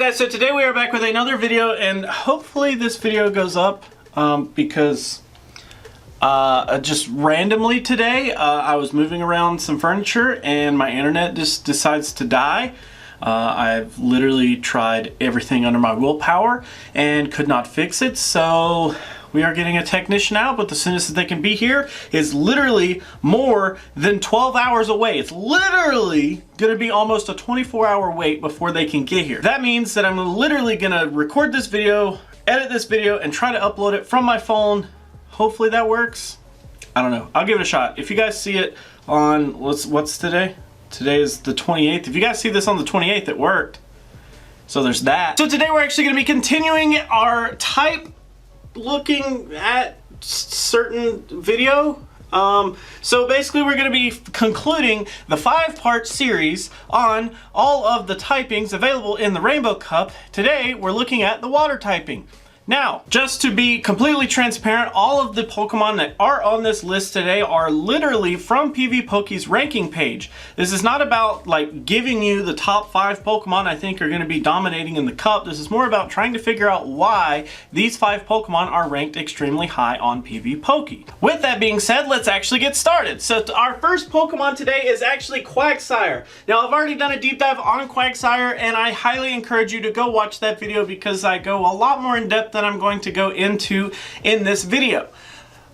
Guys, so today we are back with another video, and hopefully this video goes up because just randomly today I was moving around some furniture and my internet just decides to die. I've literally tried everything under my willpower and could not fix it, so we are getting a technician out, but the soonest that they can be here is literally more than 12 hours away. It's literally gonna be almost a 24-hour wait before they can get here. That means that I'm literally gonna record this video, edit this video, and try to upload it from my phone. Hopefully that works. I don't know. I'll give it a shot. If you guys see it on, what's today? Today is the 28th. If you guys see this on the 28th, it worked. So there's that. So today we're actually gonna be continuing our type looking at certain video. So basically we're going to be concluding the 5-part series on all of the typings available in the Rainbow Cup. Today we're looking at the water typing. Now, just to be completely transparent, all of the Pokemon that are on this list today are literally from PvPoke's ranking page. This is not about like giving you the top 5 Pokemon I think are going to be dominating in the cup. This is more about trying to figure out why these 5 Pokemon are ranked extremely high on PvPoke. With that being said, let's actually get started. So our first Pokemon today is actually Quagsire. Now, I've already done a deep dive on Quagsire, and I highly encourage you to go watch that video because I go a lot more in depth than I'm going to go into in this video.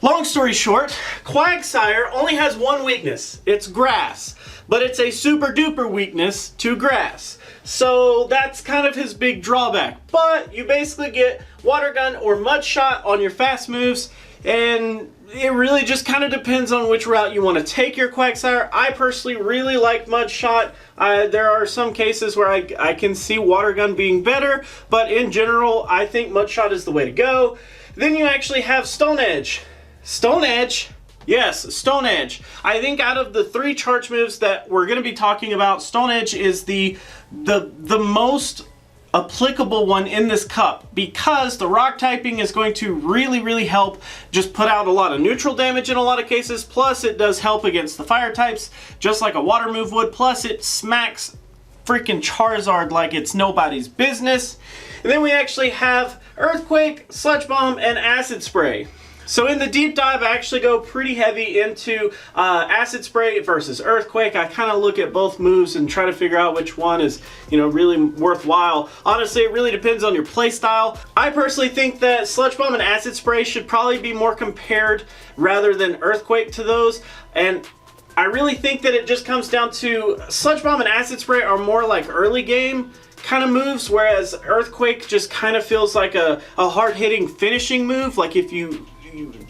Long story short, Quagsire only has one weakness. It's grass, but it's a super duper weakness to grass. So that's kind of his big drawback. But you basically get Water Gun or Mud Shot on your fast moves, and it really just kind of depends on which route you want to take your Quagsire. I personally really like Mud Shot. There are some cases where I can see Water Gun being better, but in general, I think Mud Shot is the way to go. Then you actually have Stone Edge. Stone Edge? Yes, Stone Edge. I think out of the 3 charge moves that we're going to be talking about, Stone Edge is the most applicable one in this cup because the rock typing is going to really help just put out a lot of neutral damage in a lot of cases, plus it does help against the fire types just like a water move would, plus it smacks freaking Charizard like it's nobody's business. And then we actually have Earthquake, Sludge Bomb, and Acid Spray. So in the deep dive, I actually go pretty heavy into Acid Spray versus Earthquake. I kind of look at both moves and try to figure out which one is, you know, really worthwhile. Honestly, it really depends on your play style. I personally think that Sludge Bomb and Acid Spray should probably be more compared rather than Earthquake to those. And I really think that it just comes down to Sludge Bomb and Acid Spray are more like early game kind of moves, whereas Earthquake just kind of feels like a hard-hitting finishing move. Like if you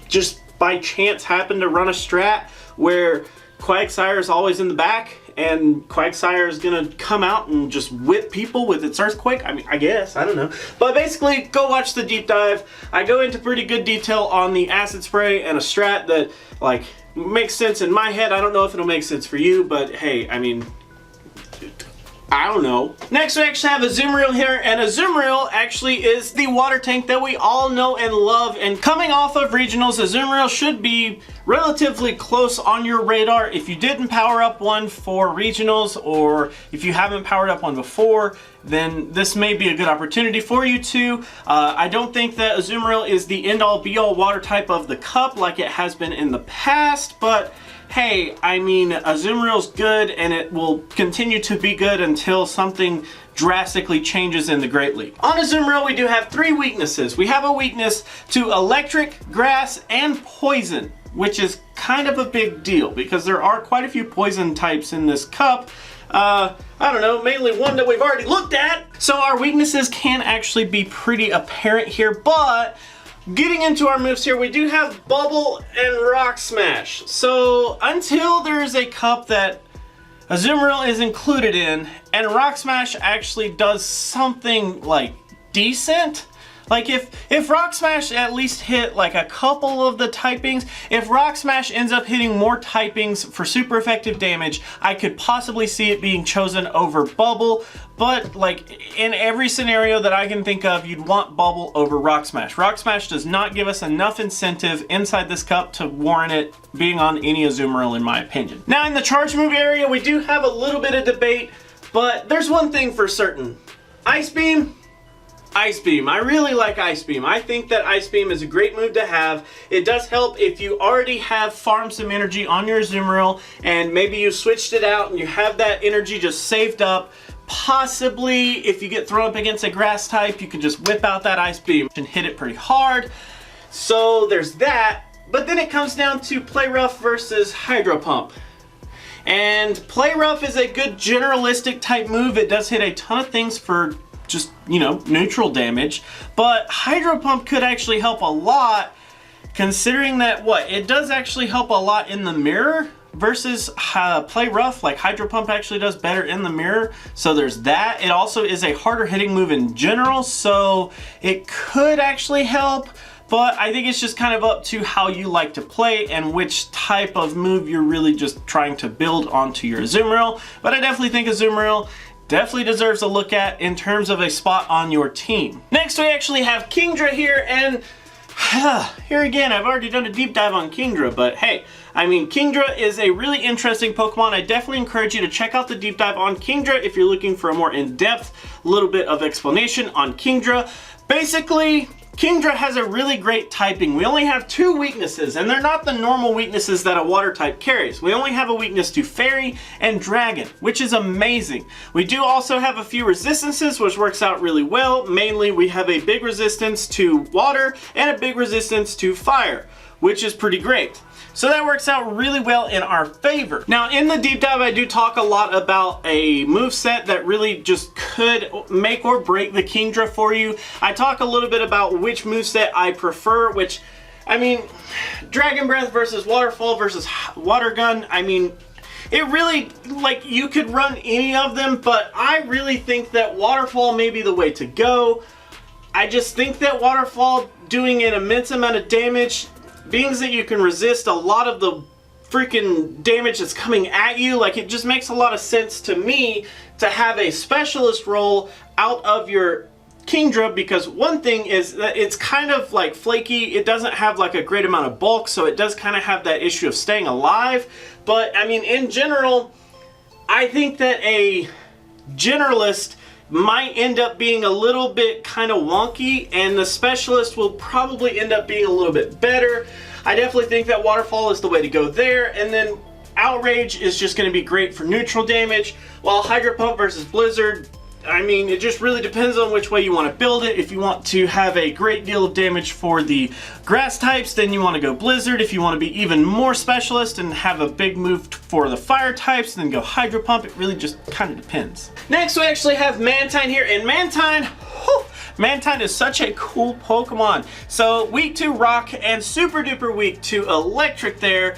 just by chance happen to run a strat where Quagsire is always in the back and Quagsire is gonna come out and just whip people with its Earthquake. I mean, I guess, I don't know. But basically, go watch the deep dive. I go into pretty good detail on the Acid Spray and a strat that like makes sense in my head. I don't know if it'll make sense for you, but hey, I mean, I don't know. Next we actually have Azumarill here, and Azumarill actually is the water tank that we all know and love, and coming off of regionals, Azumarill should be relatively close on your radar if you didn't power up one for regionals, or if you haven't powered up one before, then this may be a good opportunity for you to. I don't think that Azumarill is the end-all be-all water type of the cup like it has been in the past, but hey, I mean, Azumarill's good and it will continue to be good until something drastically changes in the Great League. On Azumarill, we do have 3 weaknesses. We have a weakness to electric, grass, and poison, which is kind of a big deal because there are quite a few poison types in this cup. I don't know, mainly one that we've already looked at. So our weaknesses can actually be pretty apparent here, but getting into our moves here, we do have Bubble and Rock Smash. So until there's a cup that Azumarill is included in and Rock Smash actually does something like decent, like if Rock Smash at least hit like a couple of the typings, if Rock Smash ends up hitting more typings for super effective damage, I could possibly see it being chosen over Bubble. But like in every scenario that I can think of, you'd want Bubble over Rock Smash. Rock Smash does not give us enough incentive inside this cup to warrant it being on any Azumarill in my opinion. Now in the charge move area, we do have a little bit of debate, but there's one thing for certain. Ice Beam. Ice Beam. I really like Ice Beam. I think that Ice Beam is a great move to have. It does help if you already have farmed some energy on your Azumarill and maybe you switched it out and you have that energy just saved up. Possibly if you get thrown up against a grass type, you can just whip out that Ice Beam and hit it pretty hard. So there's that. But then it comes down to Play Rough versus Hydro Pump. And Play Rough is a good generalistic type move. It does hit a ton of things for just, you know, neutral damage. But Hydro Pump could actually help a lot, considering that, it does actually help a lot in the mirror versus Play Rough. Like, Hydro Pump actually does better in the mirror. So there's that. It also is a harder hitting move in general, so it could actually help. But I think it's just kind of up to how you like to play and which type of move you're really just trying to build onto your Azumarill. But I definitely think Azumarill definitely deserves a look at in terms of a spot on your team. Next, we actually have Kingdra here, and here again, I've already done a deep dive on Kingdra, but hey, I mean, Kingdra is a really interesting Pokemon. I definitely encourage you to check out the deep dive on Kingdra if you're looking for a more in-depth little bit of explanation on Kingdra. Basically, Kingdra has a really great typing. We only have 2 weaknesses, and they're not the normal weaknesses that a water type carries. We only have a weakness to Fairy and Dragon, which is amazing. We do also have a few resistances, which works out really well. Mainly, we have a big resistance to water and a big resistance to fire, which is pretty great. So that works out really well in our favor. Now, in the deep dive, I do talk a lot about a moveset that really just could make or break the Kingdra for you. I talk a little bit about which moveset I prefer, which, I mean, Dragon Breath versus Waterfall versus Water Gun, I mean, it really, like, you could run any of them, but I really think that Waterfall may be the way to go. I just think that Waterfall doing an immense amount of damage, being that you can resist a lot of the freaking damage that's coming at you, like, it just makes a lot of sense to me to have a specialist role out of your Kingdra, because one thing is that it's kind of like flaky. It doesn't have like a great amount of bulk, so it does kind of have that issue of staying alive. But I mean, in general, I think that a generalist might end up being a little bit kind of wonky, and the specialist will probably end up being a little bit better. I definitely think that Waterfall is the way to go there, and then Outrage is just going to be great for neutral damage, while Hydro Pump versus Blizzard, I mean, it just really depends on which way you want to build it. If you want to have a great deal of damage for the grass types, then you want to go Blizzard. If you want to be even more specialist and have a big move for the fire types, then go Hydro Pump. It really just kind of depends. Next, we actually have Mantine here, and Mantine, Mantine is such a cool Pokemon. So, weak to Rock and super duper weak to Electric there.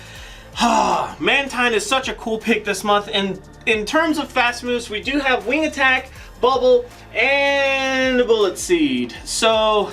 Mantine is such a cool pick this month, and in terms of fast moves, we do have Wing Attack, Bubble, and Bullet Seed. So,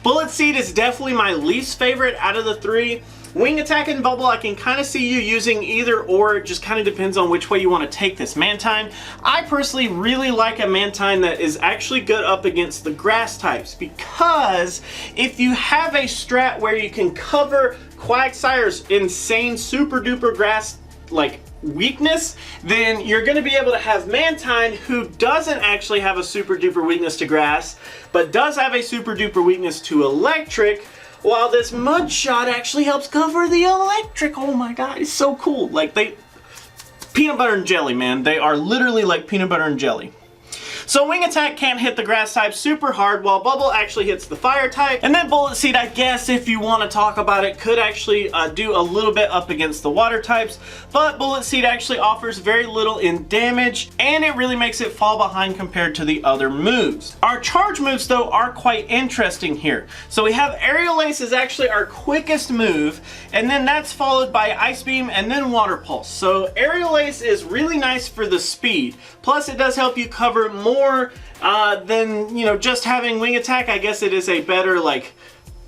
Bullet Seed is definitely my least favorite out of the 3. Wing Attack and Bubble, I can kind of see you using either or. It just kind of depends on which way you want to take this Mantine. I personally really like a Mantine that is actually good up against the grass types, because if you have a strat where you can cover Quagsire's insane super duper grass like weakness, then you're going to be able to have Mantine, who doesn't actually have a super duper weakness to grass, but does have a super duper weakness to electric, while this Mudshot actually helps cover the electric. Oh my god, it's so cool. Like, peanut butter and jelly, man. They are literally like peanut butter and jelly. So Wing Attack can't hit the grass type super hard, while Bubble actually hits the fire type. And then Bullet Seed, I guess if you want to talk about it, could actually do a little bit up against the water types. But Bullet Seed actually offers very little in damage, and it really makes it fall behind compared to the other moves. Our charge moves, though, are quite interesting here. So we have Aerial Ace is actually our quickest move, and then that's followed by Ice Beam and then Water Pulse. So Aerial Ace is really nice for the speed. Plus, it does help you cover more than, you know, just having Wing Attack. I guess it is a better, like,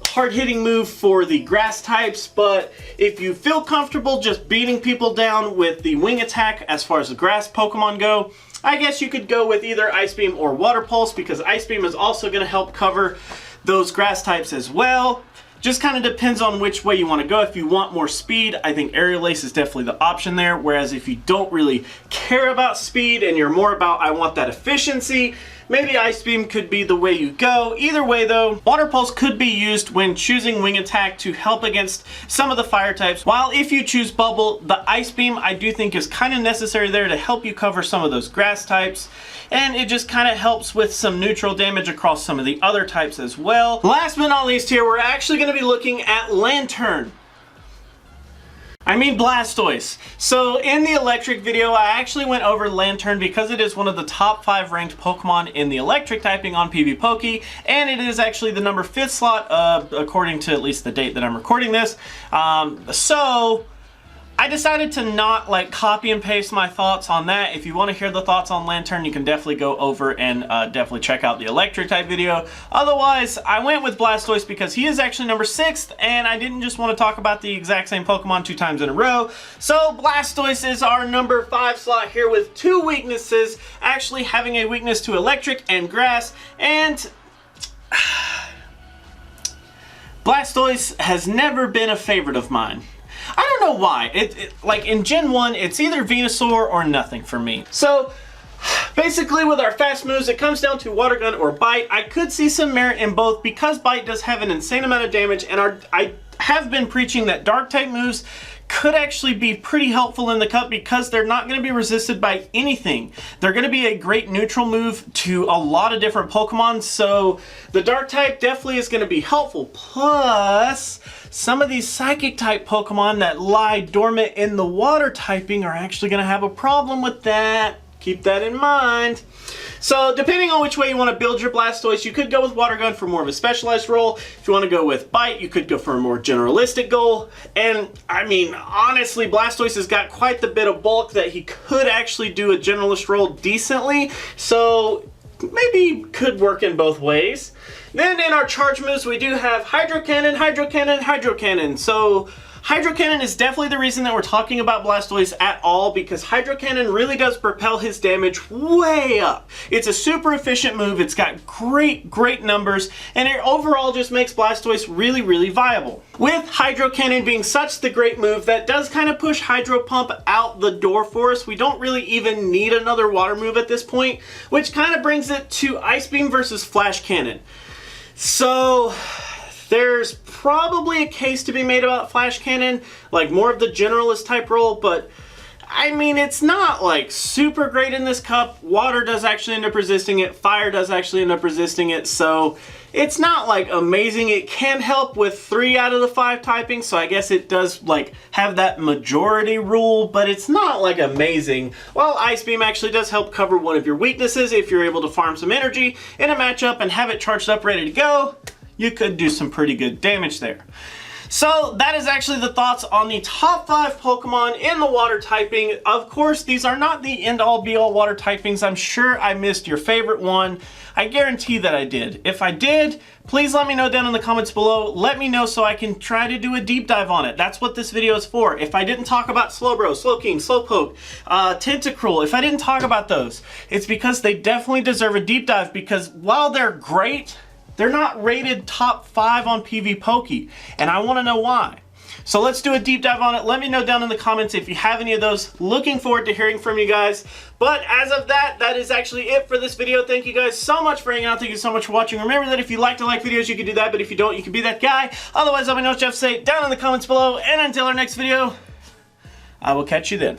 hard-hitting move for the grass types, but if you feel comfortable just beating people down with the Wing Attack as far as the grass Pokemon go, I guess you could go with either Ice Beam or Water Pulse, because Ice Beam is also going to help cover those grass types as well. Just kind of depends on which way you want to go. If you want more speed, I think Aerial Ace is definitely the option there. Whereas if you don't really care about speed and you're more about, I want that efficiency, maybe Ice Beam could be the way you go. Either way though, Water Pulse could be used when choosing Wing Attack to help against some of the fire types, while if you choose Bubble, the Ice Beam I do think is kind of necessary there to help you cover some of those grass types, and it just kind of helps with some neutral damage across some of the other types as well. Last but not least here, we're actually going to be looking at Blastoise. So in the electric video, I actually went over Lantern because it is one of the top 5 ranked Pokemon in the electric typing on PvPoke, and it is actually the number 5th slot according to at least the date that I'm recording this. So I decided to not like copy and paste my thoughts on that. If you want to hear the thoughts on Lantern, you can definitely go over and definitely check out the electric type video. Otherwise, I went with Blastoise because he is actually number 6th, and I didn't just want to talk about the exact same Pokemon 2 times in a row. So Blastoise is our number 5 slot here with 2 weaknesses, actually having a weakness to electric and grass, and Blastoise has never been a favorite of mine. I don't know why. Like in Gen 1, it's either Venusaur or nothing for me. So basically with our fast moves, it comes down to Water Gun or Bite. I could see some merit in both because Bite does have an insane amount of damage, and I have been preaching that Dark type moves could actually be pretty helpful in the cup because they're not going to be resisted by anything. They're going to be a great neutral move to a lot of different Pokemon, so the Dark type definitely is going to be helpful. Plus, some of these Psychic type Pokemon that lie dormant in the Water typing are actually going to have a problem with that. Keep that in mind. So depending on which way you want to build your Blastoise, you could go with Water Gun for more of a specialized role. If you want to go with Bite, you could go for a more generalistic goal. And I mean, honestly, Blastoise has got quite the bit of bulk that he could actually do a generalist role decently. So maybe could work in both ways. Then in our charge moves, we do have Hydro Cannon, Hydro Cannon, Hydro Cannon. So Hydro Cannon is definitely the reason that we're talking about Blastoise at all, because Hydro Cannon really does propel his damage way up. It's a super efficient move, it's got great numbers, and it overall just makes Blastoise really viable. With Hydro Cannon being such the great move, that does kind of push Hydro Pump out the door for us. We don't really even need another water move at this point, which kind of brings it to Ice Beam versus Flash Cannon. So there's probably a case to be made about Flash Cannon, like more of the generalist type role, but I mean, it's not like super great in this cup. Water does actually end up resisting it, fire does actually end up resisting it, so it's not like amazing. It can help with 3 out of the 5 typing, so I guess it does like have that majority rule, but it's not like amazing. While Ice Beam actually does help cover one of your weaknesses if you're able to farm some energy in a matchup and have it charged up ready to go, you could do some pretty good damage there. So that is actually the thoughts on the top 5 Pokemon in the water typing. Of course, these are not the end-all be-all water typings. I'm sure I missed your favorite one. I guarantee that I did. If I did, please let me know down in the comments below. Let me know so I can try to do a deep dive on it. That's what this video is for. If I didn't talk about Slowbro, Slowking, Slowpoke, Tentacruel, if I didn't talk about those, it's because they definitely deserve a deep dive, because while they're great, they're not rated top 5 on PvPoke, and I want to know why. So let's do a deep dive on it. Let me know down in the comments if you have any of those. Looking forward to hearing from you guys. But as of that, that is actually it for this video. Thank you guys so much for hanging out. Thank you so much for watching. Remember that if you like to like videos, you can do that, but if you don't, you can be that guy. Otherwise, let me know what you have to say down in the comments below. And until our next video, I will catch you then.